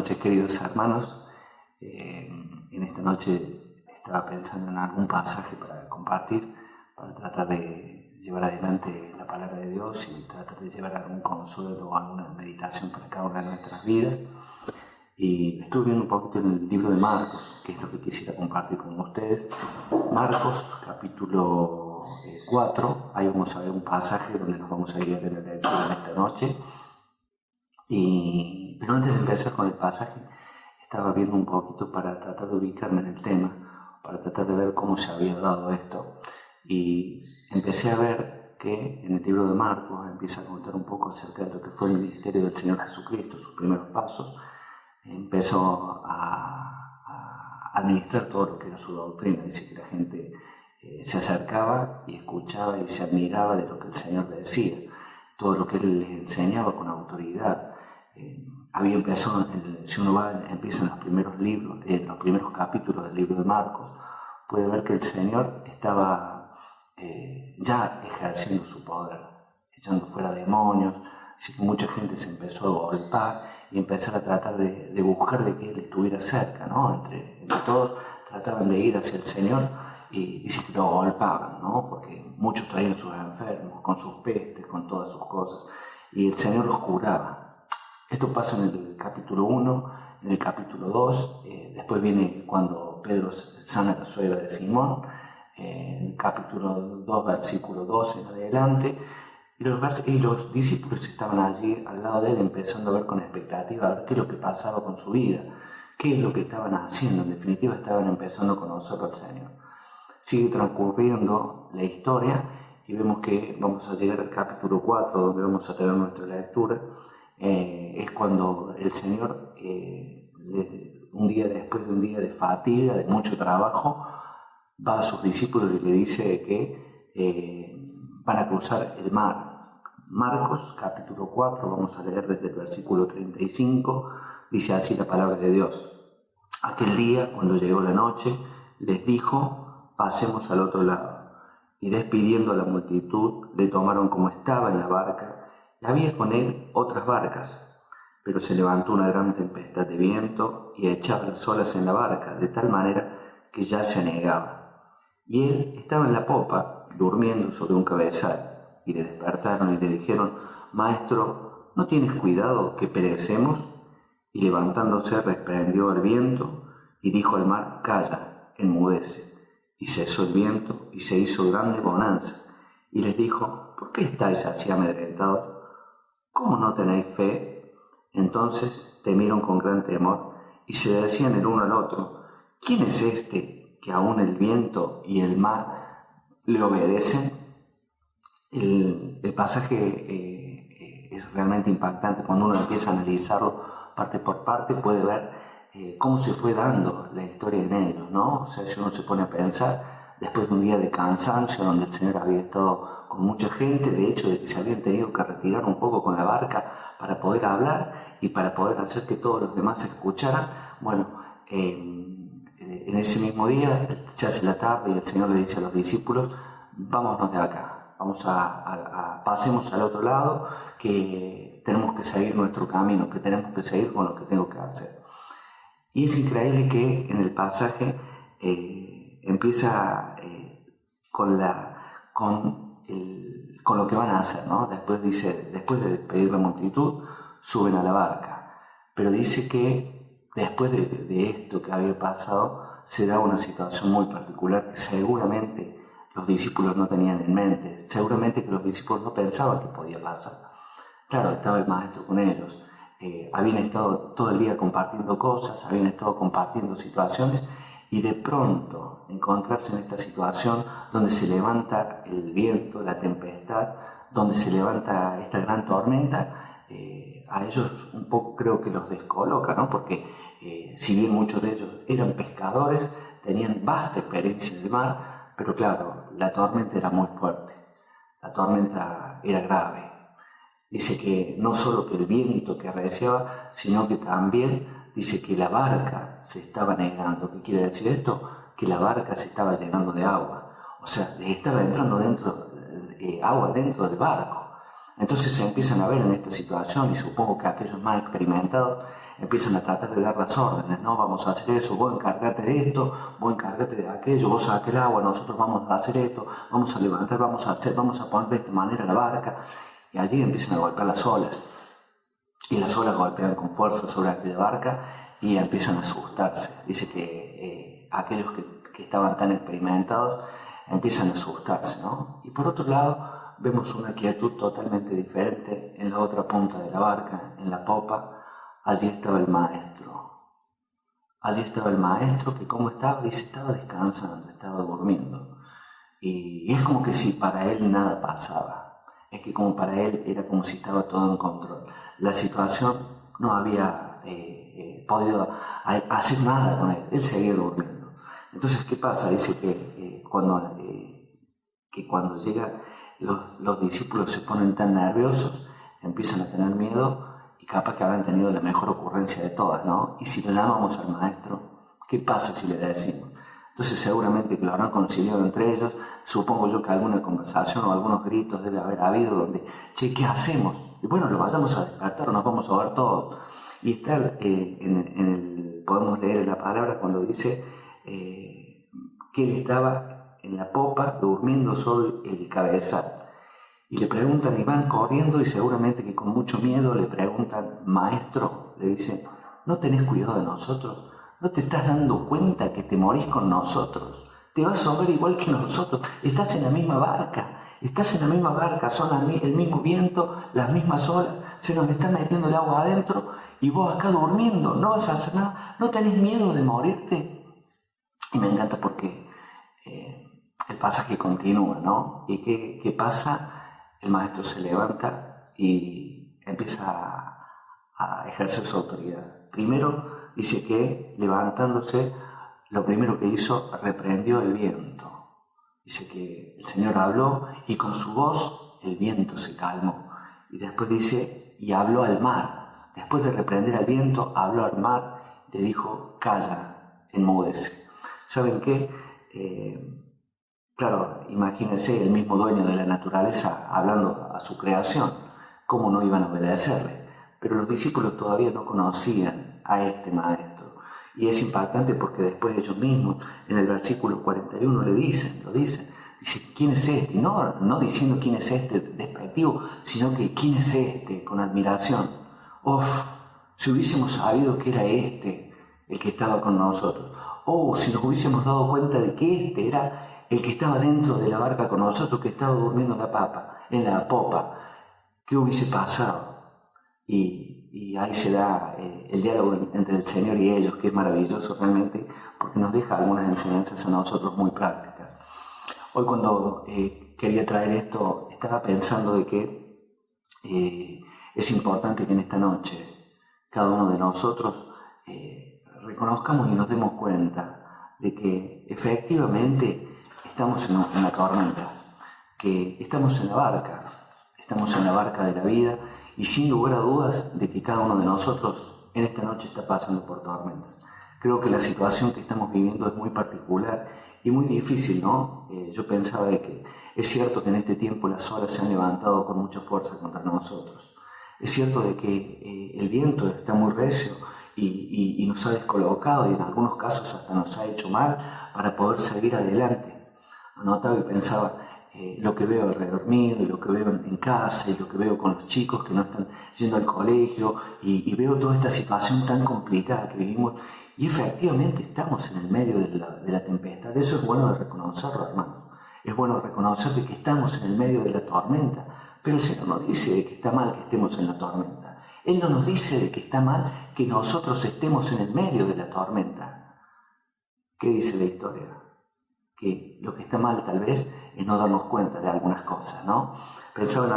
noches, queridos hermanos. En esta noche estaba pensando en algún pasaje para compartir, para tratar de llevar adelante la palabra de Dios y tratar de llevar algún consuelo o alguna meditación para cada una de nuestras vidas. Y estuve viendo un poquito en el libro de Marcos, que es lo que quisiera compartir con ustedes. Marcos, capítulo 4, ahí vamos a ver un pasaje donde nos vamos a ir a la lectura en esta noche. Pero antes de empezar con el pasaje, estaba viendo un poquito para tratar de ubicarme en el tema, para tratar de ver cómo se había dado esto. Y empecé a ver que en el libro de Marcos empieza a contar un poco acerca de lo que fue el ministerio del Señor Jesucristo, sus primeros pasos. Empezó a administrar todo lo que era su doctrina. Dice que la gente se acercaba y escuchaba y se admiraba de lo que el Señor le decía, todo lo que Él les enseñaba con autoridad. Había empezado, si uno empieza en los primeros libros, en los primeros capítulos del libro de Marcos, puede ver que el Señor estaba ya ejerciendo su poder, echando fuera demonios. Así que mucha gente se empezó a golpear y empezar a tratar de buscar de que Él estuviera cerca, ¿no? Entre todos trataban de ir hacia el Señor y sí que lo golpeaban, ¿no? Porque muchos traían sus enfermos, con sus pestes, con todas sus cosas, y el Señor los curaba. Esto pasa en el capítulo 1, en el capítulo 2, después viene cuando Pedro sana a la suegra de Simón, en el capítulo 2, versículo 12 en adelante, y los discípulos estaban allí al lado de él empezando a ver con expectativa, a ver qué es lo que pasaba con su vida, qué es lo que estaban haciendo. En definitiva estaban empezando a conocer al Señor. Sigue transcurriendo la historia y vemos que vamos a llegar al capítulo 4, donde vamos a tener nuestra lectura. Es cuando el Señor, un día después de un día de fatiga, de mucho trabajo, va a sus discípulos y le dice que van a cruzar el mar. Marcos capítulo 4, vamos a leer desde el versículo 35, dice así la palabra de Dios. Aquel día, cuando llegó la noche, les dijo: pasemos al otro lado. Y despidiendo a la multitud, le tomaron como estaba en la barca. Había con él otras barcas, pero se levantó una gran tempestad de viento y echaba las olas en la barca, de tal manera que ya se anegaba. Y él estaba en la popa, durmiendo sobre un cabezal. Y le despertaron y le dijeron: Maestro, ¿no tienes cuidado que perecemos? Y levantándose reprendió al viento y dijo al mar: Calla, enmudece. Y cesó el viento y se hizo grande bonanza. Y les dijo: ¿Por qué estáis así amedrentados? ¿Cómo no tenéis fe? Entonces temieron con gran temor y se decían el uno al otro: ¿Quién es este que aún el viento y el mar le obedecen? El pasaje es realmente impactante. Cuando uno empieza a analizarlo parte por parte, puede ver cómo se fue dando la historia en ellos, ¿no? O sea, si uno se pone a pensar, después de un día de cansancio donde el Señor había estado con mucha gente, de hecho de que se habían tenido que retirar un poco con la barca para poder hablar y para poder hacer que todos los demás se escucharan, bueno, en ese mismo día se hace la tarde y el Señor le dice a los discípulos: vámonos de acá, pasemos al otro lado, que tenemos que seguir nuestro camino, que tenemos que seguir con lo que tengo que hacer. Y es increíble que en el pasaje empieza con lo que van a hacer, ¿no? Después dice, después de despedir la multitud, suben a la barca. Pero dice que después de esto que había pasado, se da una situación muy particular que seguramente los discípulos no tenían en mente. Seguramente que los discípulos no pensaban que podía pasar. Claro, estaba el maestro con ellos. Habían estado todo el día compartiendo cosas, habían estado compartiendo situaciones, y de pronto encontrarse en esta situación donde se levanta el viento, la tempestad, donde se levanta esta gran tormenta, a ellos un poco creo que los descoloca, ¿no? Porque si bien muchos de ellos eran pescadores, tenían vasta experiencia en el mar, pero claro, la tormenta era muy fuerte, la tormenta era grave. Dice que no solo que el viento que arreciaba, sino que también dice que la barca se estaba negando. ¿Qué quiere decir esto? Que la barca se estaba llenando de agua. O sea, estaba entrando agua dentro del barco. Entonces se empiezan a ver en esta situación, y supongo que aquellos más experimentados empiezan a tratar de dar las órdenes, ¿no? Vamos a hacer eso, vos encárgate de esto, vos encárgate de aquello, vos saca el agua, nosotros vamos a hacer esto, vamos a levantar, vamos a poner de esta manera la barca, y allí empiezan a golpear las olas, y las olas golpean con fuerza sobre aquella barca y empiezan a asustarse. Dice que aquellos que estaban tan experimentados empiezan a asustarse, ¿no? Y por otro lado, vemos una quietud totalmente diferente en la otra punta de la barca, en la popa. Allí estaba el maestro. Allí estaba el maestro que, ¿cómo estaba? Dice, estaba descansando, estaba durmiendo. Y es como que si para él nada pasaba. Es que como para él era como si estaba todo en control. La situación no había podido hacer nada con él. Él seguía durmiendo. Entonces, ¿qué pasa? Dice que cuando llega, los discípulos se ponen tan nerviosos, empiezan a tener miedo y capaz que habrán tenido la mejor ocurrencia de todas, ¿no? Y si le llamamos al maestro, ¿qué pasa si le decimos? Entonces seguramente que lo habrán conciliado entre ellos. Supongo yo que alguna conversación o algunos gritos debe haber habido donde, che, ¿qué hacemos? Y bueno, lo vayamos a despertar o nos vamos a ver todos. Y está podemos leer en la palabra cuando dice que él estaba en la popa durmiendo sobre el cabezal. Y le preguntan y van corriendo y seguramente que con mucho miedo le preguntan, maestro, le dicen, ¿no tenés cuidado de nosotros? ¿No te estás dando cuenta que te morís con nosotros? Te vas a ahogar igual que nosotros. Estás en la misma barca, son el mismo viento, las mismas olas, se nos está metiendo el agua adentro y vos acá durmiendo, no vas a hacer nada, ¿no tenés miedo de morirte? Y me encanta porque el pasaje continúa, ¿no? ¿Y qué pasa? El maestro se levanta y empieza a ejercer su autoridad. Primero dice que levantándose, lo primero que hizo, reprendió el viento. Dice que el Señor habló y con su voz el viento se calmó. Y después dice, y habló al mar. Después de reprender al viento, habló al mar y le dijo, calla, enmudece. ¿Saben qué? Claro, imagínense el mismo dueño de la naturaleza hablando a su creación, ¿cómo no iban a obedecerle? Pero los discípulos todavía no conocían a este maestro. Y es impactante porque después ellos mismos, en el versículo 41, lo dicen, ¿quién es este? No diciendo quién es este despectivo, sino que quién es este, con admiración. Si hubiésemos sabido que era este el que estaba con nosotros. Si nos hubiésemos dado cuenta de que este era el que estaba dentro de la barca con nosotros, que estaba durmiendo en la popa, ¿qué hubiese pasado? Y ahí se da el diálogo entre el Señor y ellos, que es maravilloso realmente, porque nos deja algunas enseñanzas a nosotros muy prácticas. Hoy cuando quería traer esto, estaba pensando de que es importante que en esta noche cada uno de nosotros reconozcamos y nos demos cuenta de que efectivamente estamos en la tormenta, que estamos en la barca de la vida, y sin lugar a dudas de que cada uno de nosotros en esta noche está pasando por tormentas. Creo que la situación que estamos viviendo es muy particular y muy difícil, ¿no? Yo pensaba de que es cierto que en este tiempo las olas se han levantado con mucha fuerza contra nosotros. Es cierto de que el viento está muy recio y nos ha descolocado y en algunos casos hasta nos ha hecho mal para poder seguir adelante. Anotaba y pensaba lo que veo alrededor mío y lo que veo en casa y lo que veo con los chicos que no están yendo al colegio y veo toda esta situación tan complicada que vivimos y efectivamente estamos en el medio de la tempestad. Eso es bueno de reconocerlo, hermano. Es bueno reconocer de que estamos en el medio de la tormenta, pero el Señor no dice de que está mal que estemos en la tormenta. Él no nos dice de que está mal que nosotros estemos en el medio de la tormenta. ¿Qué dice la historia? Que lo que está mal tal vez es no darnos cuenta de algunas cosas, ¿no? Pensaba en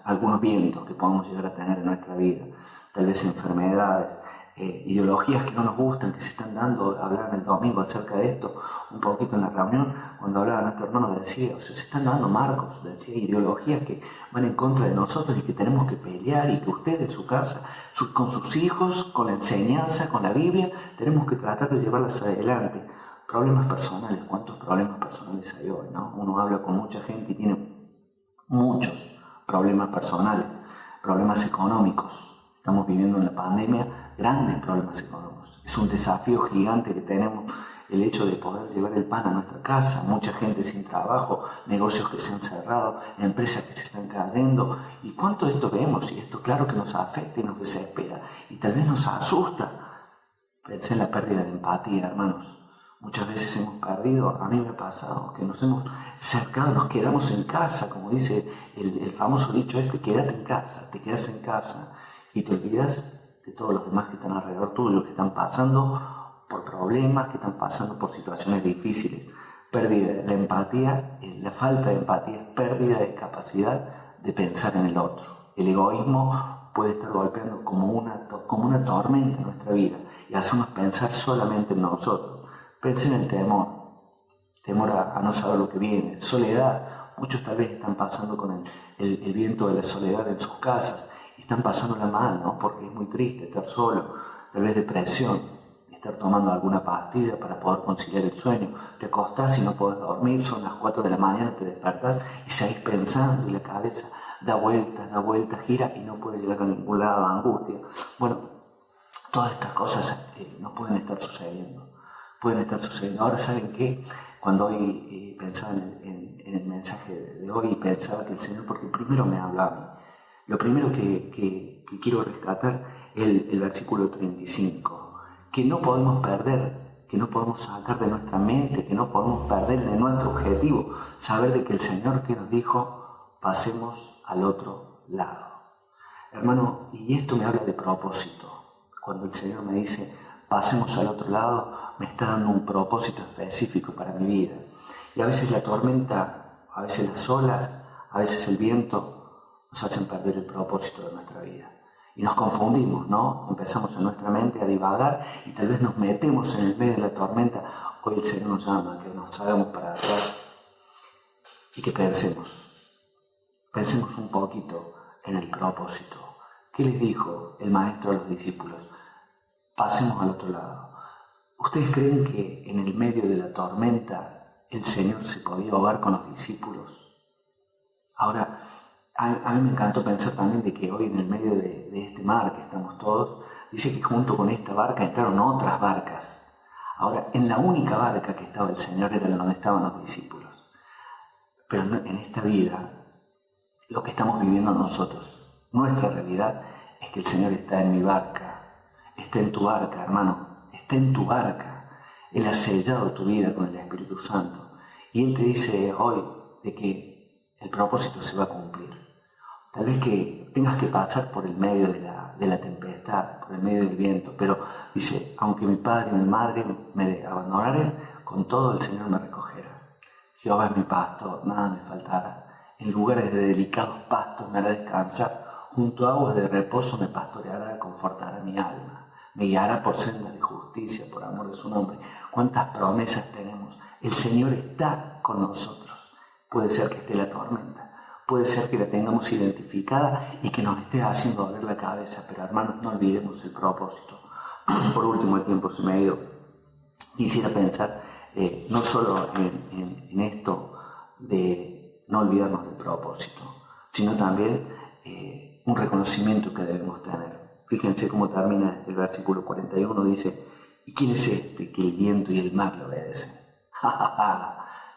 algunos vientos que podemos llegar a tener en nuestra vida, tal vez enfermedades, ideologías que no nos gustan, que se están dando. Hablaban el domingo acerca de esto, un poquito en la reunión, cuando hablaba nuestro hermano decía, se están dando Marcos, decía, ideologías que van en contra de nosotros y que tenemos que pelear y que usted en su casa, con sus hijos, con la enseñanza, con la Biblia, tenemos que tratar de llevarlas adelante. Problemas personales, ¿cuántos problemas personales hay hoy, no? Uno habla con mucha gente y tiene muchos problemas personales, problemas económicos, Estamos viviendo en la pandemia grandes problemas económicos. Es un desafío gigante que tenemos el hecho de poder llevar el pan a nuestra casa, mucha gente sin trabajo, negocios que se han cerrado, empresas que se están cayendo. ¿Y cuánto de esto vemos? Y esto claro que nos afecta y nos desespera y tal vez nos asusta. Pensé en la pérdida de empatía, hermanos. Muchas veces hemos perdido, a mí me ha pasado, que nos hemos cercado, nos quedamos en casa, como dice el famoso dicho quédate en casa, te quedas en casa y te olvidas de todos los demás que están alrededor tuyo, que están pasando por problemas, que están pasando por situaciones difíciles. Pérdida de la empatía, la falta de empatía, pérdida de capacidad de pensar en el otro. El egoísmo puede estar golpeando como una tormenta en nuestra vida y hacernos pensar solamente en nosotros. Pensé en el temor a no saber lo que viene, soledad. Muchos tal vez están pasando con el viento de la soledad en sus casas y están pasándola mal, ¿no? Porque es muy triste estar solo, tal vez depresión, estar tomando alguna pastilla para poder conciliar el sueño. Te acostás y no podés dormir, son las 4 de la mañana, te despertás y seguís pensando y la cabeza da vueltas, gira y no puede llegar a ningún lado, angustia. Bueno, todas estas cosas no pueden estar sucediendo. Ahora, ¿saben qué? Cuando hoy pensaba en el mensaje de hoy, pensaba que el Señor, porque primero me habla a mí. Lo primero que quiero rescatar es el versículo 35, que no podemos perder, que no podemos sacar de nuestra mente, que no podemos perder de nuestro objetivo, saber de que el Señor que nos dijo, pasemos al otro lado. Hermano, y esto me habla de propósito. Cuando el Señor me dice, pasemos al otro lado, me está dando un propósito específico para mi vida. Y a veces la tormenta, a veces las olas, a veces el viento nos hacen perder el propósito de nuestra vida. Y nos confundimos, ¿no? Empezamos en nuestra mente a divagar y tal vez nos metemos en el medio de la tormenta. Hoy el Señor nos llama a que nos hagamos para atrás y que pensemos un poquito en el propósito. ¿Qué les dijo el Maestro a los discípulos? Pasemos al otro lado. ¿Ustedes creen que en el medio de la tormenta el Señor se podía ahogar con los discípulos? Ahora, a mí me encantó pensar también de que hoy en el medio de este mar que estamos todos, dice que junto con esta barca entraron otras barcas. Ahora, en la única barca que estaba el Señor era donde estaban los discípulos. Pero en esta vida, lo que estamos viviendo nosotros, nuestra realidad, es que el Señor está en mi barca, está en tu barca, hermano. Está en tu barca. Él ha sellado tu vida con el Espíritu Santo. Y Él te dice hoy de que el propósito se va a cumplir. Tal vez que tengas que pasar por el medio de la tempestad, por el medio del viento, pero dice, aunque mi padre y mi madre me abandonaren, con todo el Señor me recogerá. Jehová es mi pastor, nada me faltará. En lugares de delicados pastos me hará descansar. Junto a aguas de reposo me pastoreará, confortará mi alma. Me guiará por sendas de justicia, por amor de su nombre. ¿Cuántas promesas tenemos? El Señor está con nosotros. Puede ser que esté la tormenta, puede ser que la tengamos identificada y que nos esté haciendo doler la cabeza, pero hermanos, no olvidemos el propósito. Por último, el tiempo se me ha ido. Quisiera pensar no solo en esto de no olvidarnos del propósito, sino también un reconocimiento que debemos tener. Fíjense cómo termina el versículo 41, dice, ¿y quién es este que el viento y el mar le obedecen?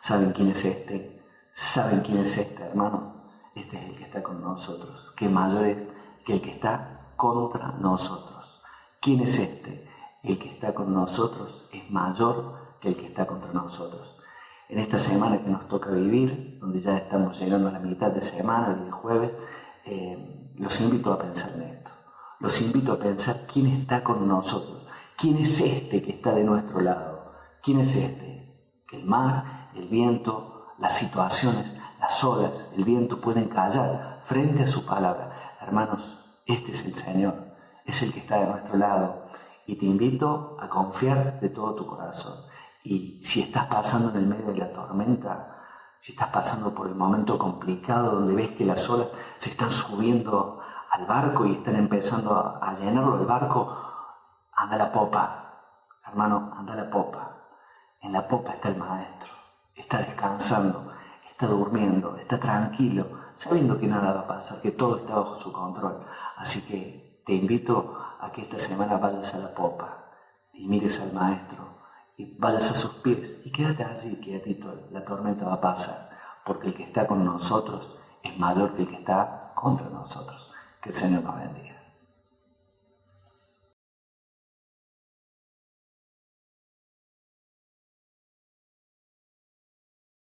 ¿Saben quién es este? ¿Saben quién es este, hermano? Este es el que está con nosotros, que mayor es que el que está contra nosotros. ¿Quién es este? El que está con nosotros es mayor que el que está contra nosotros. En esta semana que nos toca vivir, donde ya estamos llegando a la mitad de semana, el jueves, los invito a pensar en esto. Los invito a pensar quién está con nosotros. ¿Quién es este que está de nuestro lado? ¿Quién es este? Que el mar, el viento, las situaciones, las olas, el viento pueden callar frente a su palabra. Hermanos, este es el Señor. Es el que está de nuestro lado. Y te invito a confiar de todo tu corazón. Y si estás pasando en el medio de la tormenta, si estás pasando por el momento complicado donde ves que las olas se están subiendo al barco y están empezando a llenarlo el barco, anda a la popa, hermano, anda a la popa. En la popa está el Maestro, está descansando, está durmiendo, está tranquilo, sabiendo que nada va a pasar, que todo está bajo su control. Así que te invito a que esta semana vayas a la popa y mires al Maestro y vayas a sus pies y quédate allí, quietito, la tormenta va a pasar, porque el que está con nosotros es mayor que el que está contra nosotros. Que el Señor nos bendiga.